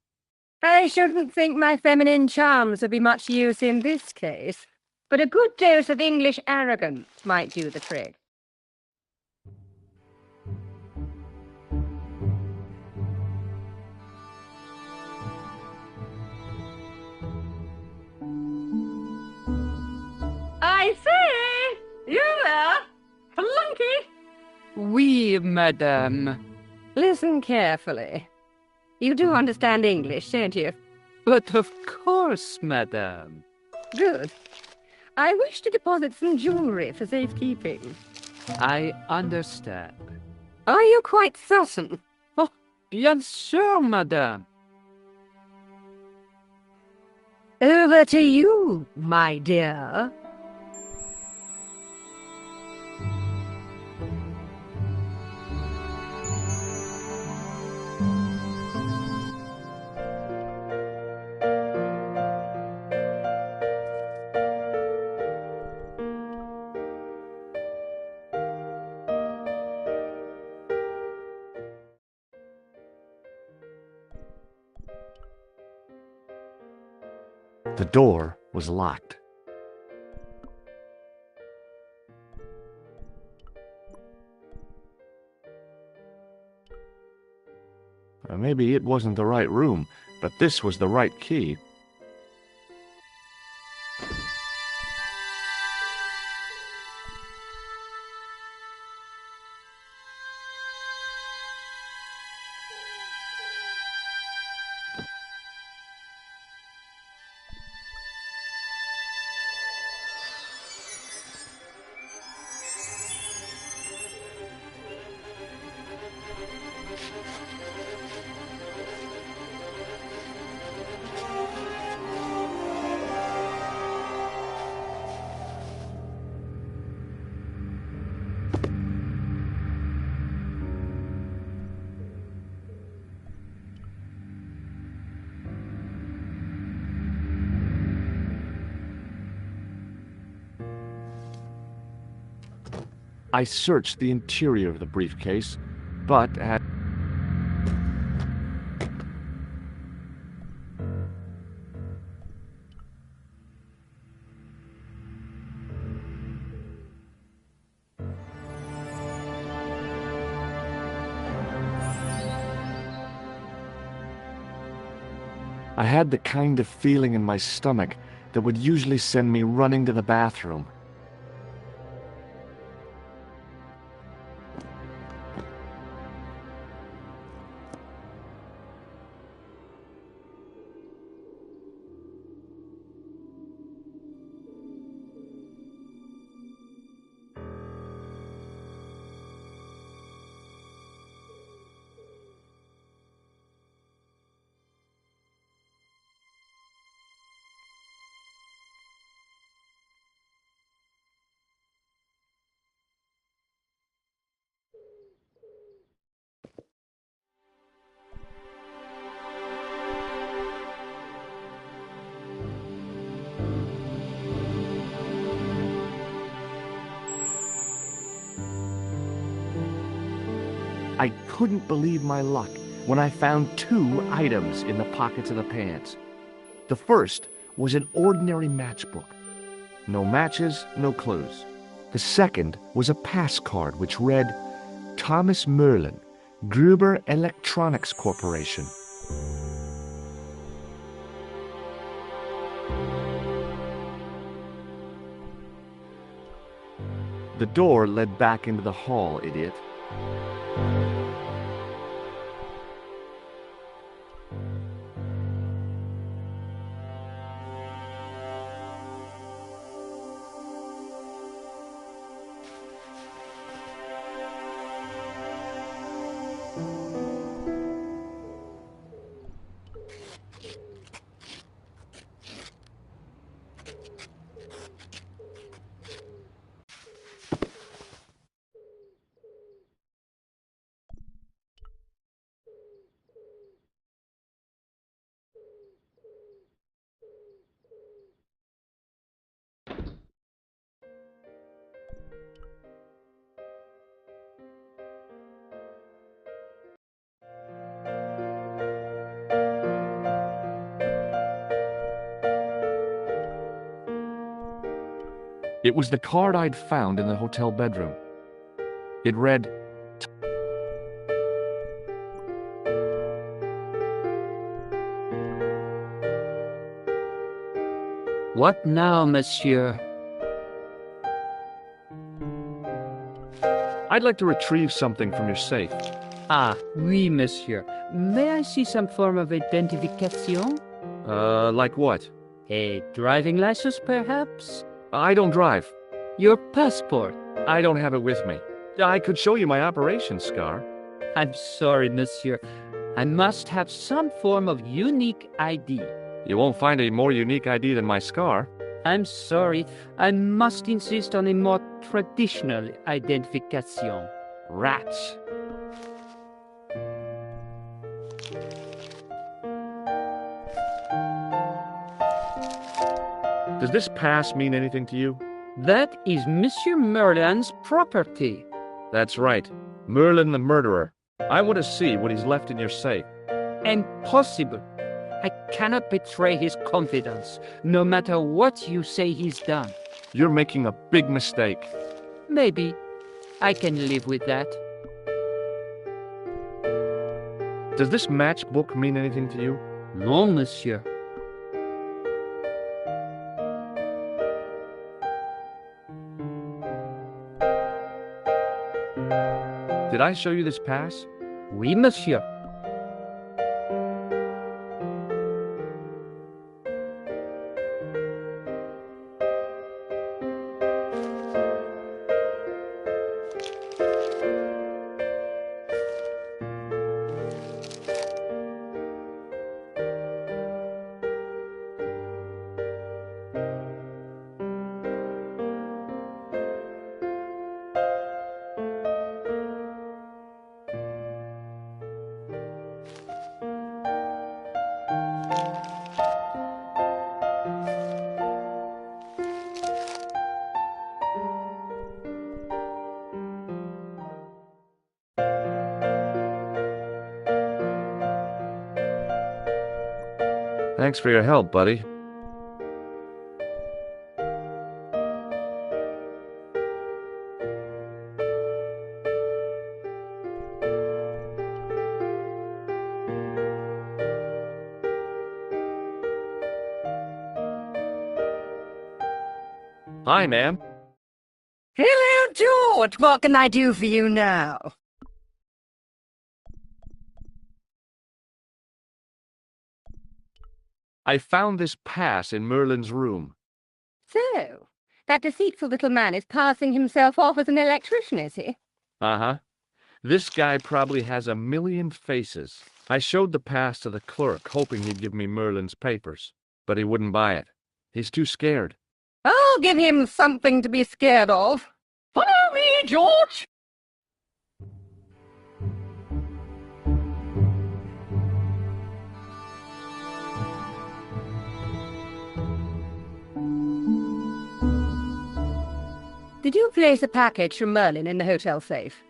I shouldn't think my feminine charms would be much use in this case, but a good dose of English arrogance might do the trick. I say! You there? Flunky! Oui, madame. Listen carefully. You do understand English, don't you? But of course, madame. Good. I wish to deposit some jewellery for safekeeping. I understand. Are you quite certain? Oh, bien sûr, madame. Over to you, my dear. The door was locked. Maybe it wasn't the right room, but this was the right key. I searched the interior of the briefcase, but at I had the kind of feeling in my stomach that would usually send me running to the bathroom. I couldn't believe my luck when I found 2 items in the pockets of the pants. The first was an ordinary matchbook. No matches, no clues. The second was a pass card which read, Thomas Merlin, Gruber Electronics Corporation. The door led back into the hall, idiot. It was the card I'd found in the hotel bedroom. It read, What now, monsieur? I'd like to retrieve something from your safe. Ah, oui, monsieur. May I see some form of identification? Like what? A driving license, perhaps? I don't drive. Your passport? I don't have it with me. I could show you my operation scar. I'm sorry, monsieur. I must have some form of unique ID. You won't find a more unique ID than my scar. I'm sorry. I must insist on a more traditional identification. Rats. Does this pass mean anything to you? That is Monsieur Merlin's property. That's right. Merlin the murderer. I want to see what he's left in your safe. Impossible. I cannot betray his confidence, no matter what you say he's done. You're making a big mistake. Maybe. I can live with that. Does this matchbook mean anything to you? No, monsieur. Did I show you this pass? Oui, monsieur. Thanks for your help, buddy. Hi, ma'am. Hello, George. What can I do for you now? I found this pass in Merlin's room. So, that deceitful little man is passing himself off as an electrician, is he? Uh-huh. This guy probably has a million faces. I showed the pass to the clerk, hoping he'd give me Merlin's papers, but he wouldn't buy it. He's too scared. I'll give him something to be scared of. Follow me, George! Did you place a package from Merlin in the hotel safe?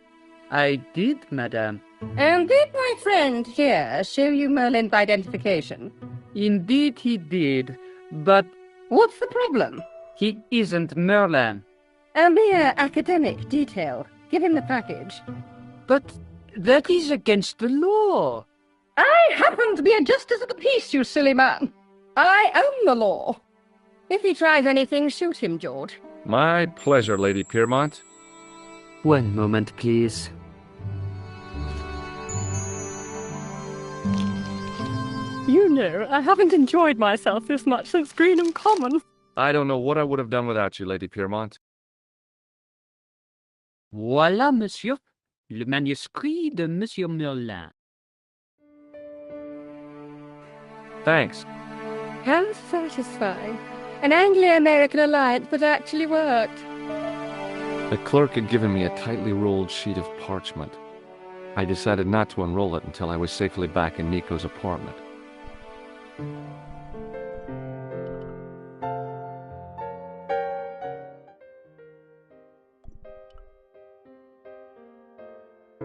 I did, madame. And did my friend here show you Merlin's identification? Indeed he did, but What's the problem? he isn't Merlin. A mere academic detail. Give him the package. But that is against the law. I happen to be a justice of the peace, you silly man. I own the law. If he tries anything, shoot him, George. My pleasure, Lady Piermont. One moment, please. You know, I haven't enjoyed myself this much since Greenham Common. I don't know what I would have done without you, Lady Piermont. Voilà, monsieur, le manuscrit de Monsieur Merlin. Thanks. How satisfying. An Anglo-American alliance that actually worked. The clerk had given me a tightly rolled sheet of parchment. I decided not to unroll it until I was safely back in Nico's apartment.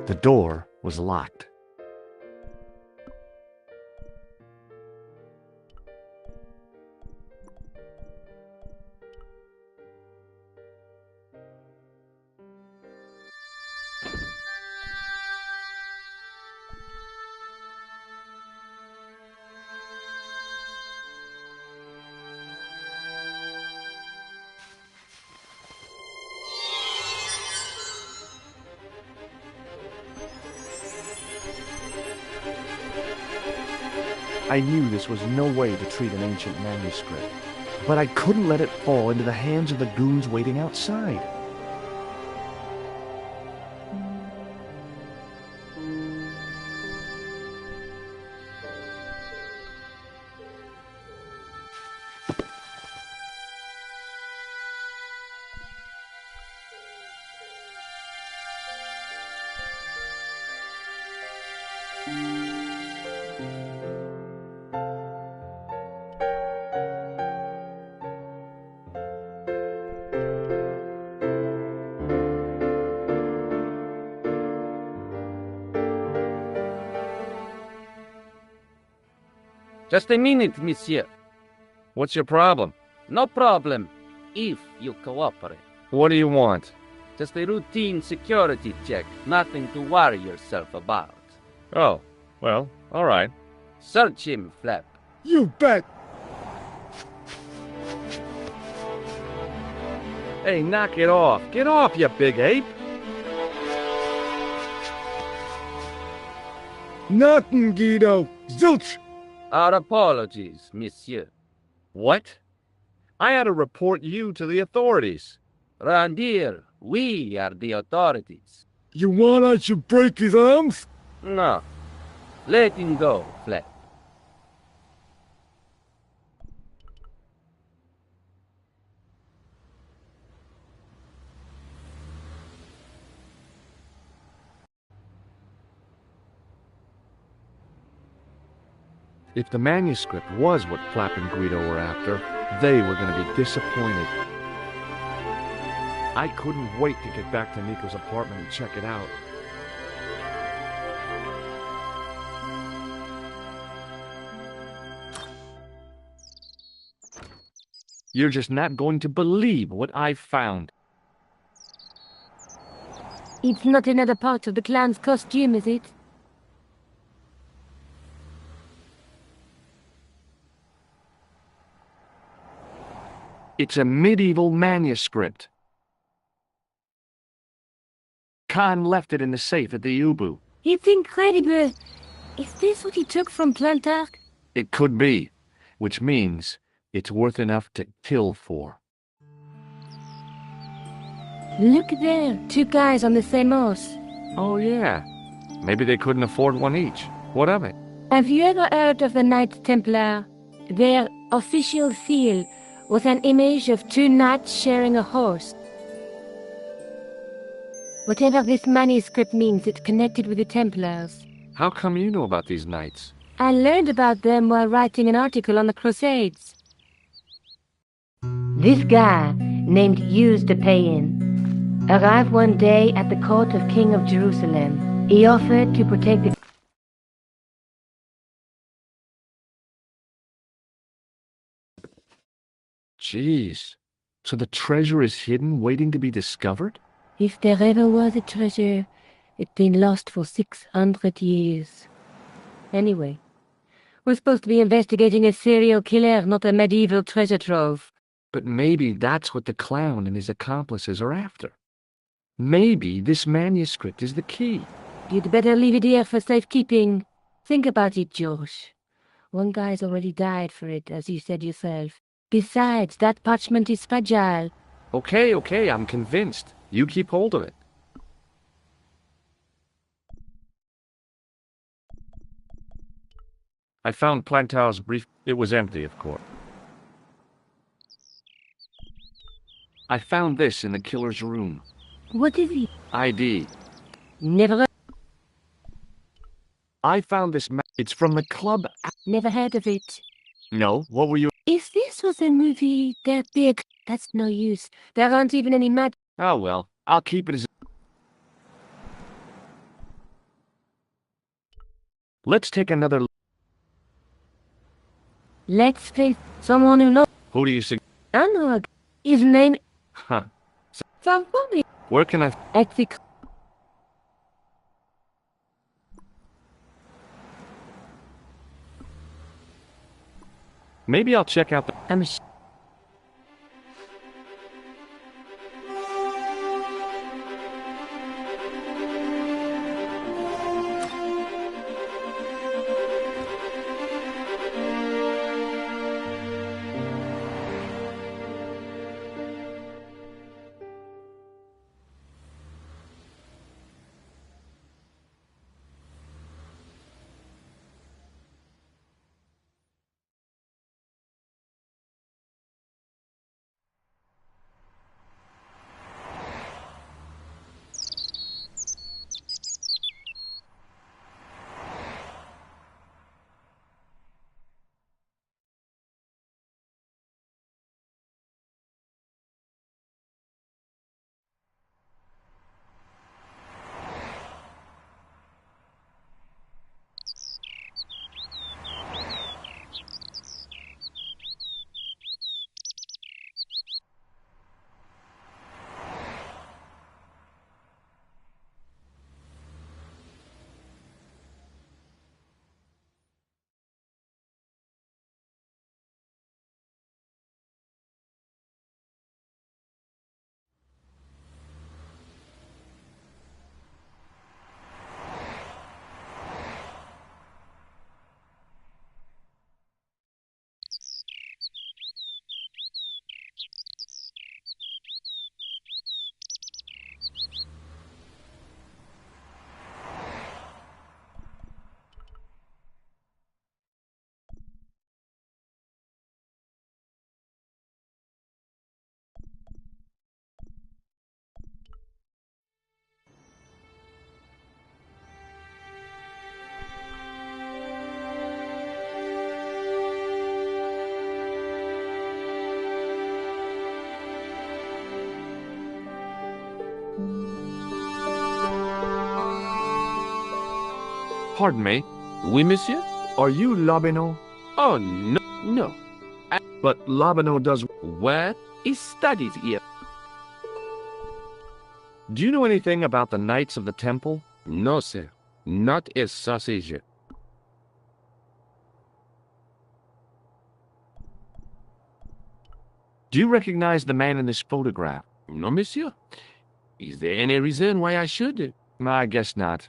The door was locked. I knew this was no way to treat an ancient manuscript, but I couldn't let it fall into the hands of the goons waiting outside. Just a minute, monsieur. What's your problem? No problem, if you cooperate. What do you want? Just a routine security check, nothing to worry yourself about. Oh, well, all right. Search him, Flap. You bet. Hey, knock it off. Get off, you big ape. Nothing, Guido. Zilch. Our apologies, monsieur. What? I had to report you to the authorities. Randir, we are the authorities. You want I should break his arms? No. Let him go, Flap. If the manuscript was what Flap and Guido were after, they were going to be disappointed. I couldn't wait to get back to Nico's apartment and check it out. You're just not going to believe what I've found. It's not another part of the clown's costume, is it? It's a medieval manuscript. Khan left it in the safe at the Ubu. It's incredible. Is this what he took from Plantark? It could be, which means it's worth enough to kill for. Look there, 2 guys on the same horse. Oh yeah, maybe they couldn't afford one each. What of it? Have you ever heard of the Knights Templar? Their official seal was an image of 2 knights sharing a horse. Whatever this manuscript means, it's connected with the Templars. How come you know about these knights? I learned about them while writing an article on the Crusades. This guy, named Hughes de Payen, arrived one day at the court of King of Jerusalem. He offered to protect the... Jeez. So the treasure is hidden, waiting to be discovered? If there ever was a treasure, it's been lost for 600 years. Anyway, we're supposed to be investigating a serial killer, not a medieval treasure trove. But maybe that's what the clown and his accomplices are after. Maybe this manuscript is the key. You'd better leave it here for safekeeping. Think about it, Josh. One guy's already died for it, as you said yourself. Besides, that parchment is fragile. Okay, I'm convinced. You keep hold of it. I found Plantar's brief. It was empty, of course. I found this in the killer's room. What is it? ID. Never... I found this it's from the club. Never heard of it. No, what were you... If this was a movie, they're big. That's no use. There aren't even any mad... Oh well, I'll keep it as... Let's take another... Let's face someone who knows... Who do you think? I know a... His name... Huh. Sounds funny. Where can I... Ethic. Maybe I'll check out the... Pardon me. Oui, monsieur? Are you Lobineau? Oh, no, no. But Lobineau does... Well, he studies here. Do you know anything about the Knights of the Temple? No, sir. Not a sausage. Do you recognize the man in this photograph? No, monsieur. Is there any reason why I should? I guess not.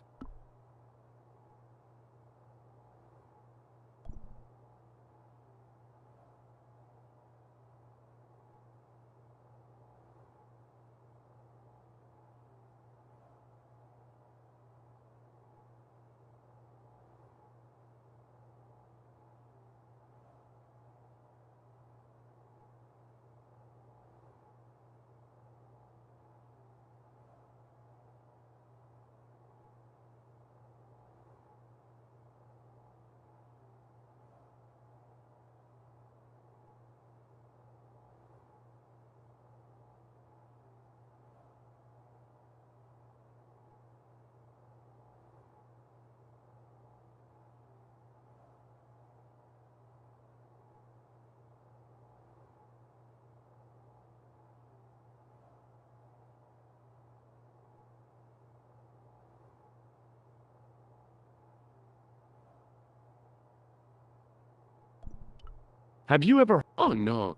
Have you ever... Oh, no.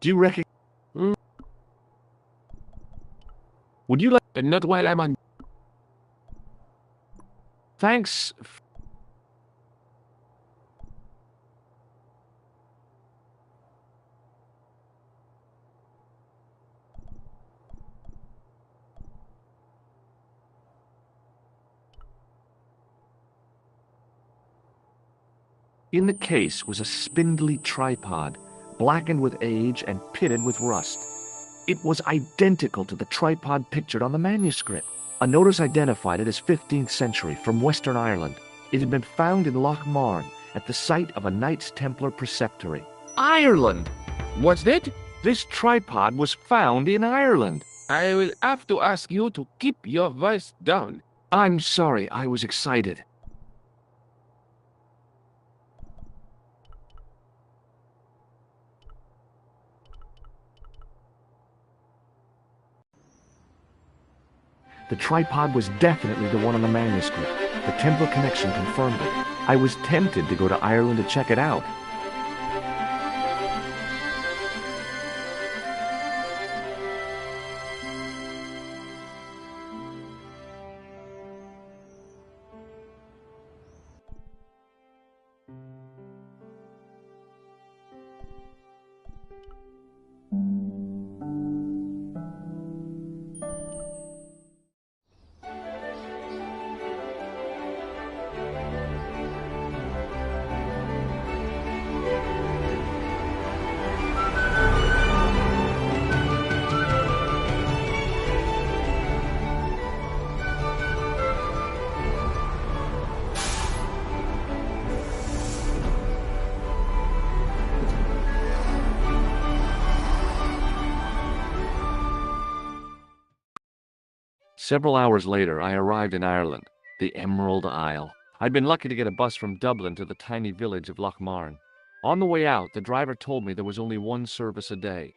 Do you recognize... Would you like... Not while I'm on... Thanks... In the case was a spindly tripod, blackened with age and pitted with rust. It was identical to the tripod pictured on the manuscript. A notice identified it as 15th century from Western Ireland. It had been found in Lochmarn at the site of a Knights Templar preceptory. Ireland! What's that? This tripod was found in Ireland. I will have to ask you to keep your voice down. I'm sorry, I was excited. The tripod was definitely the one on the manuscript. The Templar connection confirmed it. I was tempted to go to Ireland to check it out. Several hours later, I arrived in Ireland, the Emerald Isle. I'd been lucky to get a bus from Dublin to the tiny village of Lochmarn. On the way out, the driver told me there was only one service a day.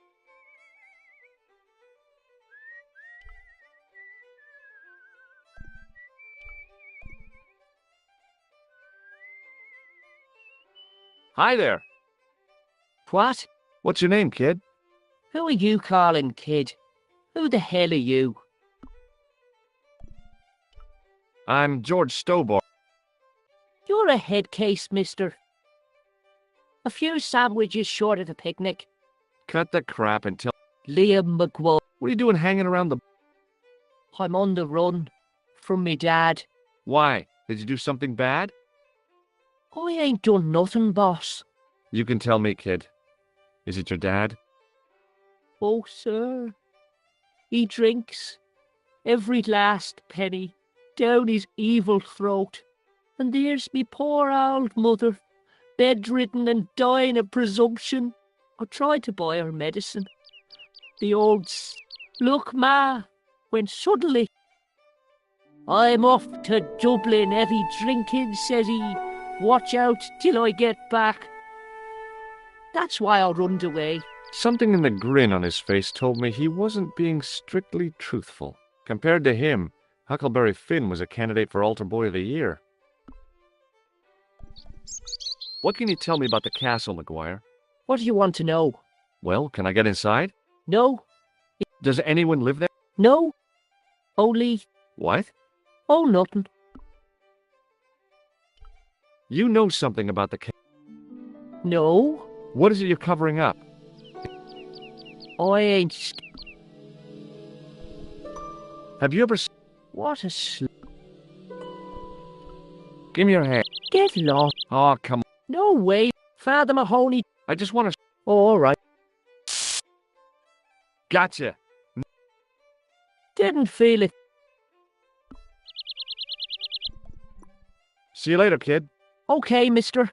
Hi there. What? What's your name, kid? Who are you calling kid? Who the hell are you? I'm George Stowbar. You're a head case, mister. A few sandwiches short of a picnic. Cut the crap and tell... Liam McGull. What are you doing hanging around the... I'm on the run. From me dad. Why? Did you do something bad? I ain't done nothing, boss. You can tell me, kid. Is it your dad? Oh, sir. He drinks. Every last penny. Down his evil throat. And there's me poor old mother, bedridden and dying of presumption. I tried to buy her medicine. The old look, ma, when suddenly, I'm off to Dublin heavy drinking, says he. Watch out till I get back. That's why I runned away. Something in the grin on his face told me he wasn't being strictly truthful. Compared to him, Huckleberry Finn was a candidate for Altar Boy of the Year. What can you tell me about the castle, McGuire? What do you want to know? Well, can I get inside? No. Does anyone live there? No. Only... What? Oh, nothing. You know something about the castle. No. What is it you're covering up? I ain't... Have you ever... What a Give me your hand. Get lost. Oh, come on. No way. Father Mahoney. I just want to... All right. Gotcha. Didn't feel it. See you later, kid. Okay, mister.